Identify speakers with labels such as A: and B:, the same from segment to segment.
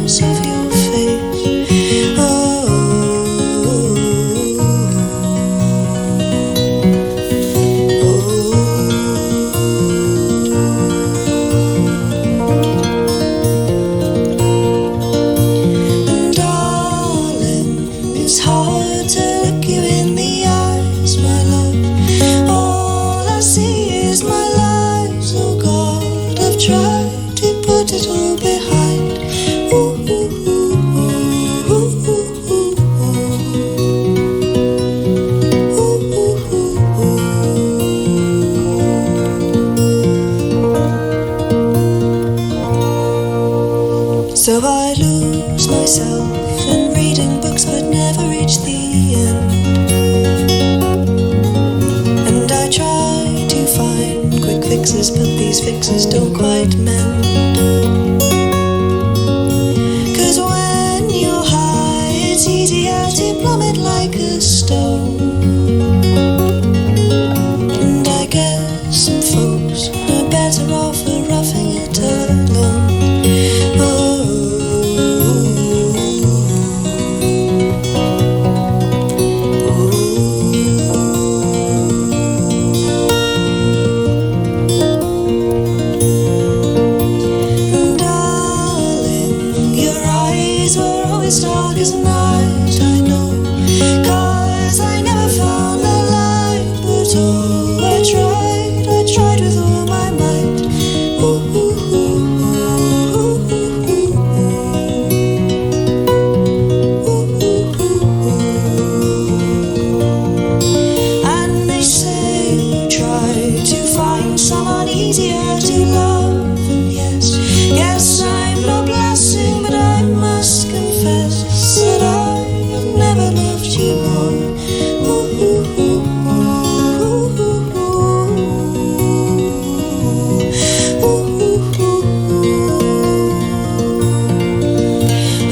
A: brightness of your face. Oh, and darling, it's hard to look you in the eyes, my love. All I see is my lies. Oh God, I've tried to put it all behind. Ooh, ooh, ooh, ooh, ooh, ooh, ooh. So I lose myself in reading books but never reach the end. And I try to find quick fixes, but these fixes don't quite mend. 'Cause when you're high, it's easier to plummet like a stone. And I guess some folks are better off for roughing it alone. Dark as night, I know, 'cause I never found the light. But oh, I tried with all my might. Ooh, ooh, ooh, ooh, ooh, ooh, ooh, ooh. And they say try to find someone easier to love. And yes, I'm no blessing, but I must confess that I have never loved you more. Ooh, ooh, ooh, ooh, ooh, ooh, ooh, ooh.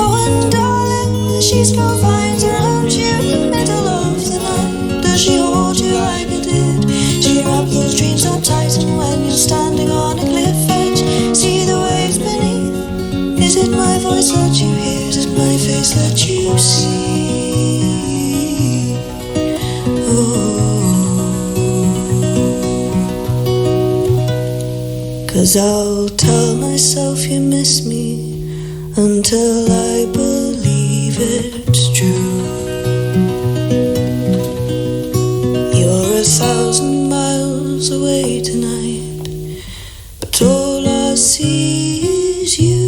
A: Oh, and darling, she's confined around you in the middle of the night. Does she hold you like I did? She wrap those dreams up tight, and when you're standing on a cliff edge, see the waves beneath. Is it my voice that you hear? Is it my face that you see? Oh, 'cause I'll tell myself you miss me until I believe it's true. You're 1,000 miles away tonight, but all I see is you.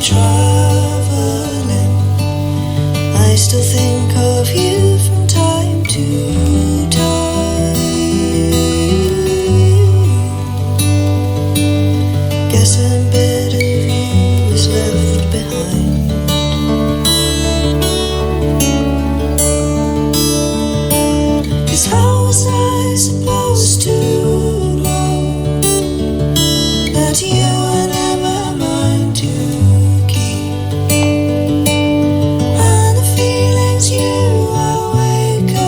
A: Traveling, I still think of you from time to time. Guess a bit of you is left behind. 'Cause how was I supposed to know that you were never mine to keep? And the feelings you awaken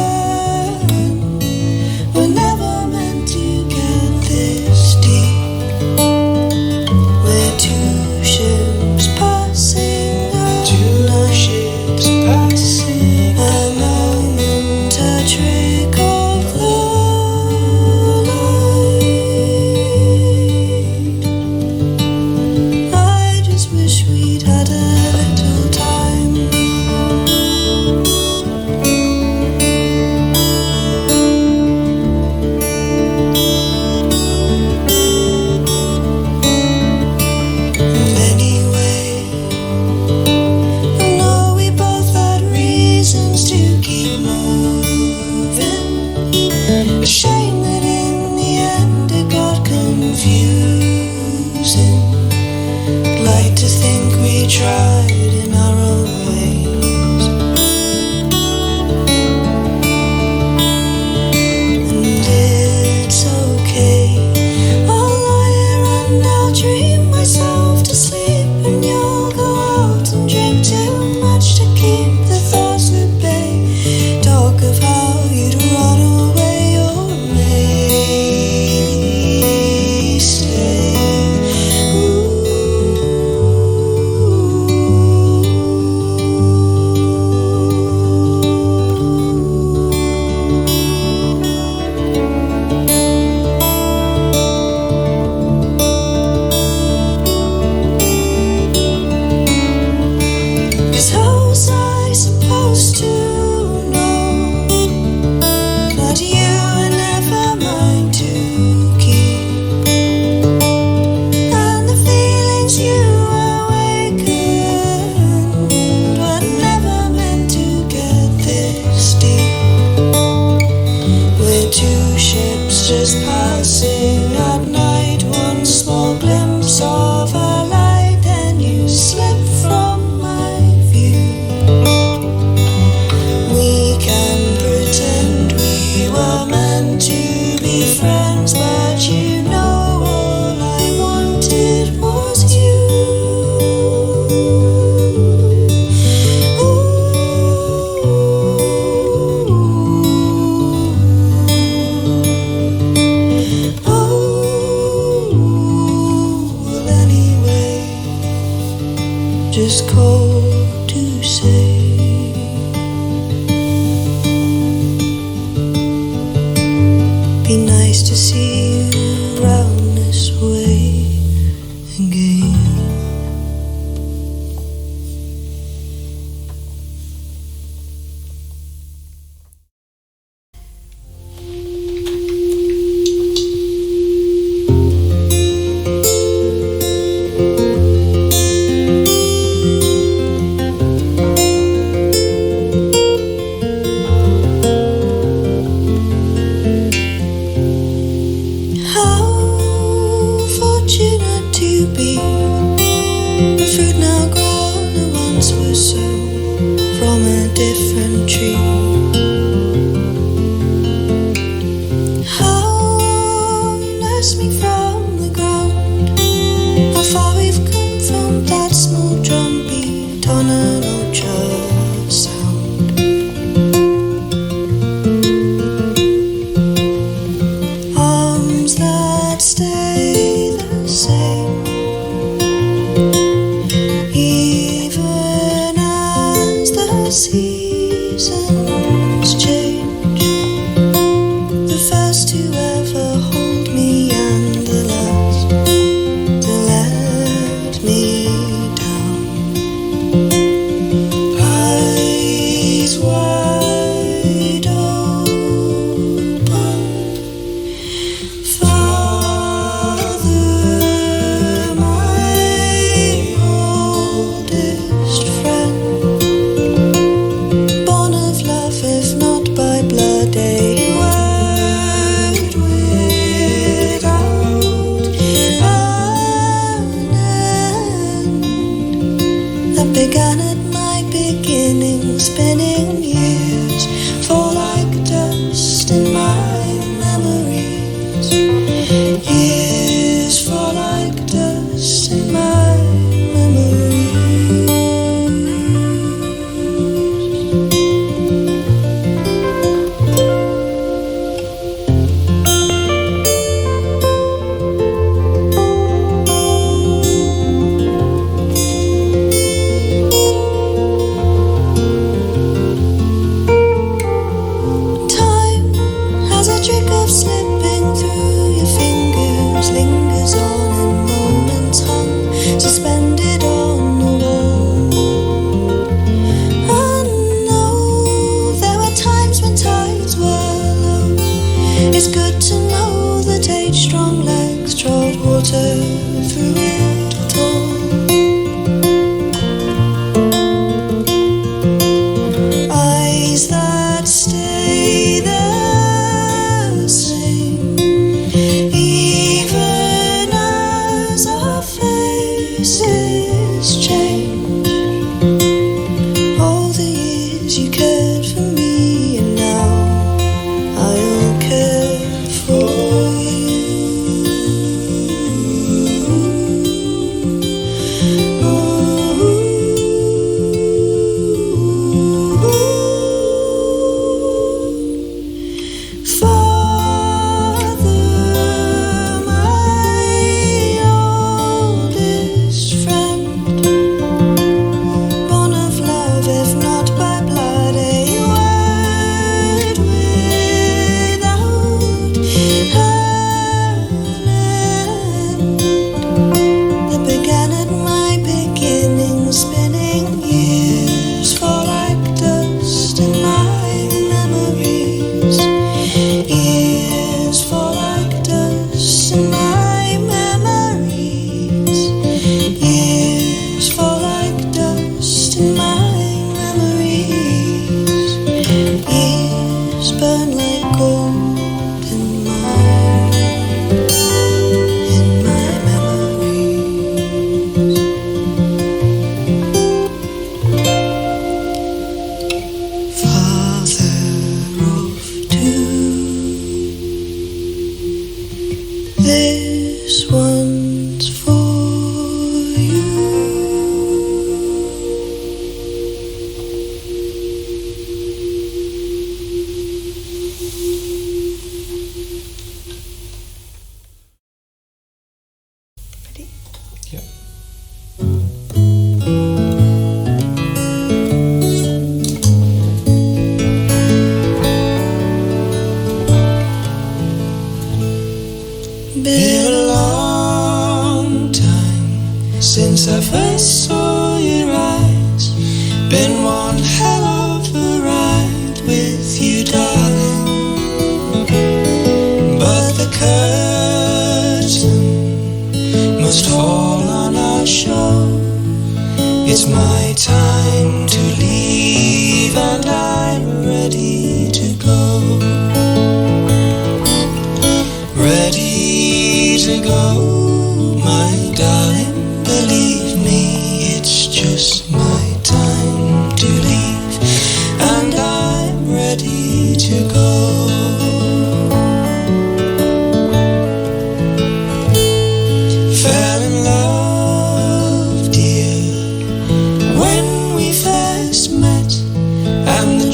A: was to know that you were never mine to keep, and the feelings you awakened were never meant to get this deep. We're two ships just passing at night, one small glimpse of a light, then you slip from my view. We can pretend we were meant to be friends, but you know all I wanted was you. Well, anyway, just call to say be nice to see you round this way again. How fortunate to be the fruit now grown that once was sown from a different tree. How you nursed me from the ground, how far we've come from that small drum beat on an old church sound. Arms that stay the same, even as the seasons change. The first to ever hold me and the last to let me down. Eyes wide open, Father, my oldest friend, born of love if not by blood, a word without an end, that began at my beginning, spinning years fall like dust in my memories. Years fall like dust in my memories. Time has a trick of slipping through your fingers, lingers on in moments hung, suspended on the wall. I know there were times when tides were low. It's good to know that 8 strong legs trod water through it all. Eyes that stay the same, even as our faces change. All the years you cared for me, and now I'll care for you.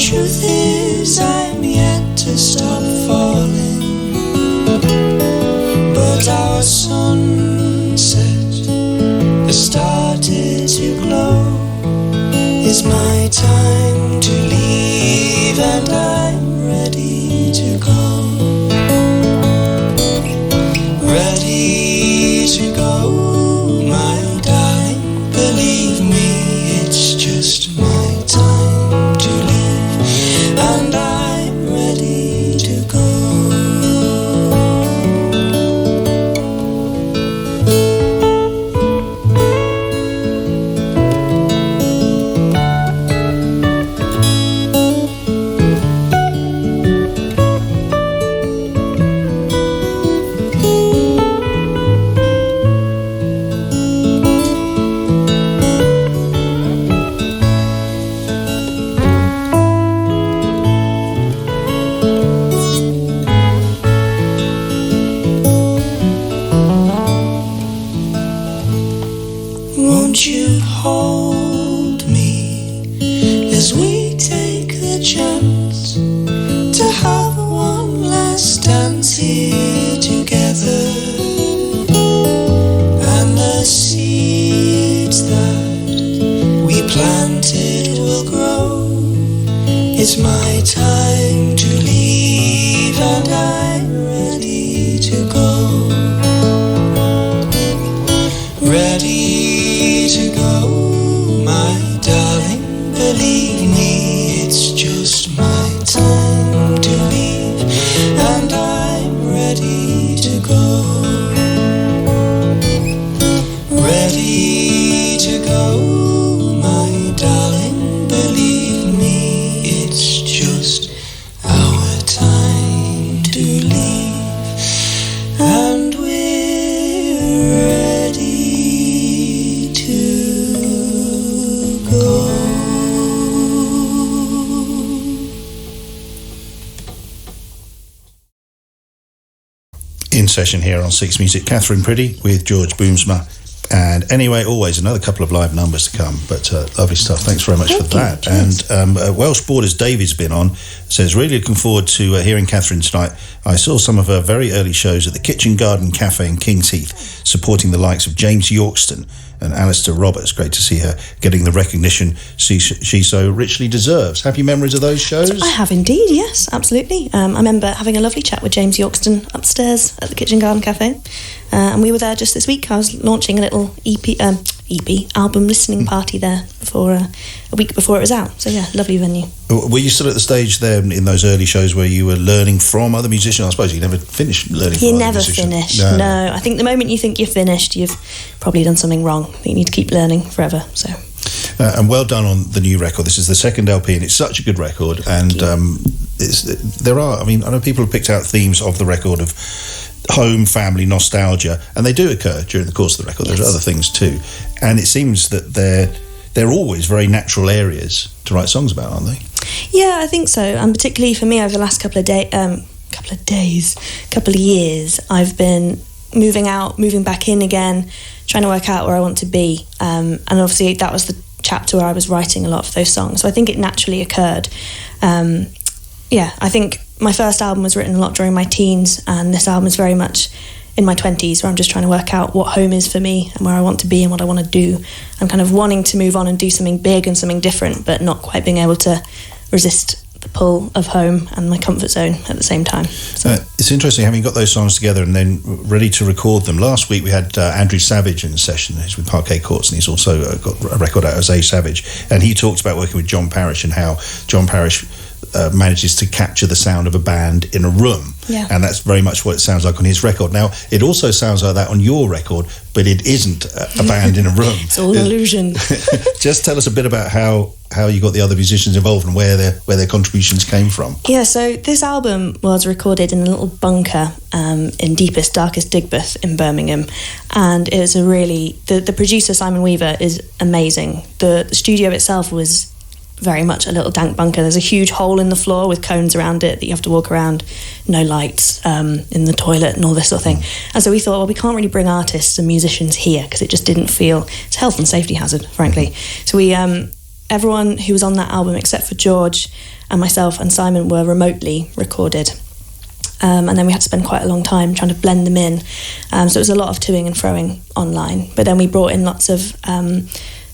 A: truth is I'm yet to stop falling, but our sunset has started to glow. It's my time to leave and I'm ready to go. Ready to go, my darling, believe me, it's just my time to leave and I'm ready to go. Won't you hold me as we take the chance to have one last dance here together, and the seeds that we planted will grow. It's my time to leave and I'm ready to go. Ready to go, my darling, believe me, it's just my time to leave and I'm ready to go. Ready to go, my darling, believe me, it's just our time to leave and we're ready to go.
B: In session here on Six Music, Katherine Priddy with George Boomsma. And anyway, always another couple of live numbers to come, but lovely stuff. Thanks very much for that. And Welsh Borders David's been on, says, really looking forward to hearing Katherine tonight. I saw some of her very early shows at the Kitchen Garden Cafe in King's Heath, supporting the likes of James Yorkston and Alistair Roberts. Great to see her getting the recognition she so richly deserves. Have you memories of those shows?
C: I have indeed, yes, absolutely. I remember having a lovely chat with James Yorkston upstairs at the Kitchen Garden Cafe, and we were there just this week. I was launching a little EP album listening party there before a week before it was out. So yeah, lovely venue.
B: Were you still at the stage there in those early shows where you were learning from other musicians? I suppose you never finished learning from other musicians.
C: You never finished, no. I think the moment you think you're finished, you've probably done something wrong. You need to keep learning forever, so...
B: and well done on the new record. This is the second LP and it's such a good record. And I know people have picked out themes of the record of home, family, nostalgia, and they do occur during the course of the record. Yes. There's other things too. And it seems that they're always very natural areas to write songs about, aren't they?
C: Yeah, I think so. And particularly for me, over the last couple of years, I've been moving back in again, trying to work out where I want to be. And obviously that was the chapter where I was writing a lot of those songs. So I think it naturally occurred. I think my first album was written a lot during my teens, and this album is very much in my 20s, where I'm just trying to work out what home is for me and where I want to be and what I want to do. I'm kind of wanting to move on and do something big and something different, but not quite being able to resist the pull of home and my comfort zone at the same time. So.
B: It's interesting having got those songs together and then ready to record them. Last week we had Andrew Savage in the session. He's with Parquet Courts and he's also got a record out as A Savage, and he talked about working with John Parrish and how John Parrish manages to capture the sound of a band in a room.
C: Yeah.
B: And that's very much what it sounds like on his record. Now, it also sounds like that on your record, but it isn't a band in a room.
C: It's all an illusion.
B: Just tell us a bit about how you got the other musicians involved and where their contributions came from.
C: Yeah, so this album was recorded in a little bunker in deepest, darkest Digbeth in Birmingham, and it was the producer, Simon Weaver, is amazing. The studio itself was very much a little dank bunker. There's a huge hole in the floor with cones around it that you have to walk around, no lights in the toilet and all this sort of thing. And so we thought, well, we can't really bring artists and musicians here because it just didn't feel, it's a health and safety hazard, frankly. So we everyone who was on that album except for George and myself and Simon were remotely recorded. And then we had to spend quite a long time trying to blend them in. So it was a lot of toing and froing online. But then we brought in lots of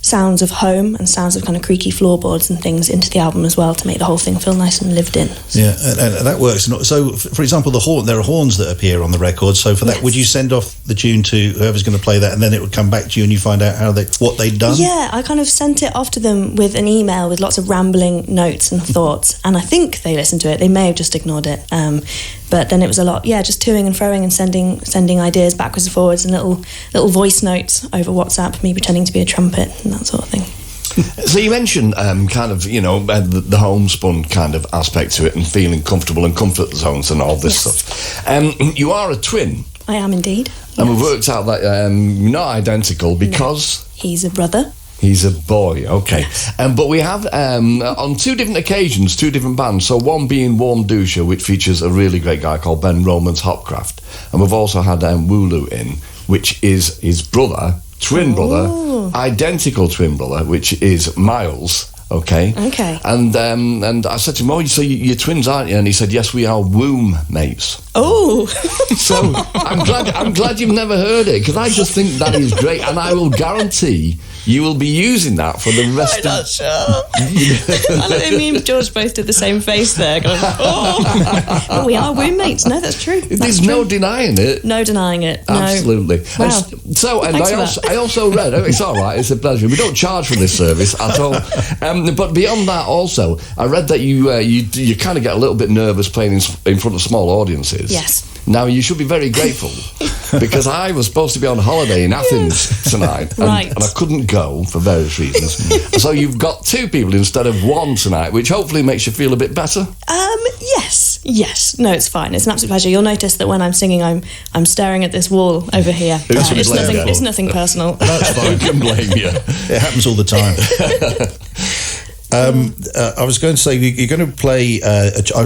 C: sounds of home and sounds of kind of creaky floorboards and things into the album as well to make the whole thing feel nice and lived in.
B: Yeah, and that works. So, for example, there are horns that appear on the record. So for that,
C: Yes.
B: would you send off the tune to whoever's going to play that, and then it would come back to you and you find out what they'd done?
C: Yeah, I kind of sent it off to them with an email with lots of rambling notes and thoughts, and I think they listened to it. They may have just ignored it. But then it was a lot, just toing and froing and sending ideas backwards and forwards and little voice notes over WhatsApp, me pretending to be a trumpet and that sort of thing.
D: So you mentioned kind of, the homespun kind of aspect to it and feeling comfortable and comfort zones and all this stuff. You are a twin.
C: I am indeed.
D: And we've
C: yes.
D: worked out that you're not identical because...
C: He's a brother.
D: He's a boy, okay. But we have, on 2 different occasions, 2 different bands. So one being Warm Dusha, which features a really great guy called Ben Romans Hopcraft. And we've also had Wooloo in, which is his brother, twin brother, identical twin brother, which is Miles. Okay. And I said to him, so you're twins, aren't you? And he said, yes, we are womb mates.
C: Oh.
D: So I'm glad you've never heard it, because I just think that is great, and I will guarantee you will be using that for the rest
C: I'm not sure. I mean, George both did the same face there, going, oh. But we are womb mates. No, that's true.
D: There's no denying it.
C: No denying it. No.
D: Absolutely.
C: Wow.
D: I also read, it's all right, it's a pleasure. We don't charge for this service at all. But beyond that also, I read that you kind of get a little bit nervous playing in front of small audiences.
C: Yes.
D: Now, you should be very grateful, because I was supposed to be on holiday in Athens tonight, and I couldn't go for various reasons. So you've got 2 people instead of 1 tonight, which hopefully makes you feel a bit better.
C: Yes. No, it's fine. It's an absolute pleasure. You'll notice that when I'm singing, I'm staring at this wall over here. It's nothing personal.
D: That's fine. Who can blame you?
B: It happens all the time. I was going to say, you're going to play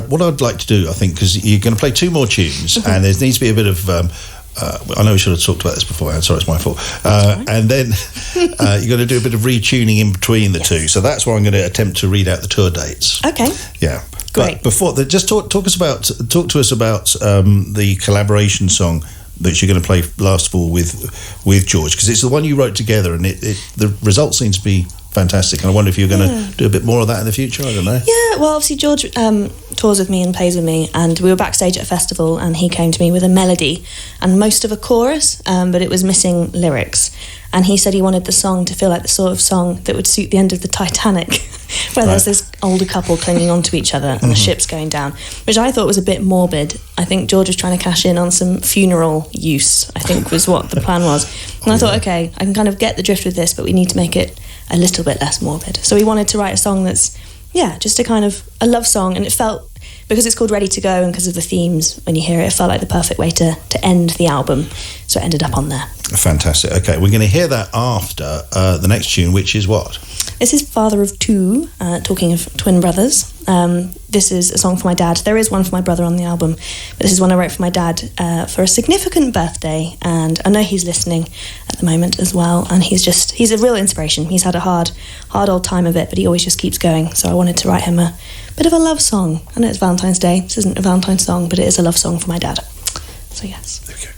B: what I'd like to do, I think, because you're going to play 2 more tunes, and there needs to be a bit of I know we should have talked about this beforehand, sorry, it's my fault, and then you're going to do a bit of retuning in between the 2, so that's why I'm going to attempt to read out the tour dates.
C: Okay.
B: Yeah.
C: Great.
B: But before that, just talk to us about the collaboration song that you're going to play last of all with George, because it's the one you wrote together, and the results seem to be fantastic, and I wonder if you're going to do a bit more of that in the future. I don't know.
C: Yeah, well, obviously George tours with me and plays with me, and we were backstage at a festival, and he came to me with a melody and most of a chorus, but it was missing lyrics, and he said he wanted the song to feel like the sort of song that would suit the end of the Titanic, where there's this older couple clinging onto each other and the ship's going down, which I thought was a bit morbid. I think George was trying to cash in on some funeral use, I think was what the plan was. And I thought, okay, I can kind of get the drift with this, but we need to make it a little bit less morbid. So we wanted to write a song that's, just a love song, and it felt, because it's called Ready to Go and because of the themes, when you hear it, it felt like the perfect way to end the album. So it ended up on there.
B: Fantastic. Okay, we're going to hear that after the next tune, which is what?
C: This is Father of Two, talking of twin brothers. This is a song for my dad. There is one for my brother on the album, but this is one I wrote for my dad for a significant birthday, and I know he's listening at the moment as well, and he's a real inspiration. He's had a hard old time of it, but he always just keeps going, so I wanted to write him a bit of a love song. I know it's Valentine's Day. This isn't a Valentine's song, but it is a love song for my dad. So yes.
B: There we go.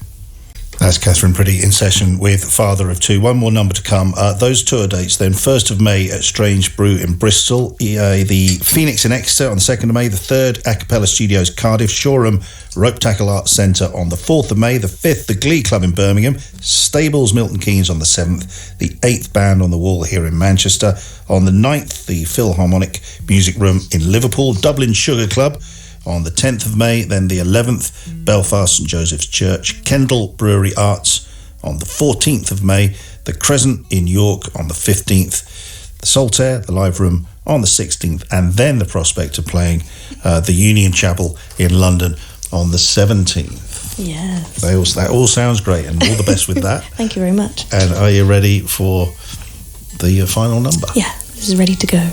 B: That's Katherine Priddy in session with Father of Two. One more number to come. Those tour dates then: 1st of May at Strange Brew in Bristol, the Phoenix in Exeter on the 2nd of May, the 3rd Acapella Studios Cardiff, Shoreham Rope Tackle Arts Centre on the 4th of May, the 5th the Glee Club in Birmingham, Stables Milton Keynes on the 7th, the 8th Band on the Wall here in Manchester, on the 9th the Philharmonic Music Room in Liverpool, Dublin Sugar Club on the 10th of May, then the 11th, Belfast St Joseph's Church, Kendal Brewery Arts on the 14th of May, the Crescent in York on the 15th, the Saltaire, the Live Room on the 16th, and then the prospect of playing the Union Chapel in London on the 17th.
C: Yes.
B: That all sounds great, and all the best with that.
C: Thank you very much.
B: And are you ready for the final number?
C: Yeah, this is Ready to Go.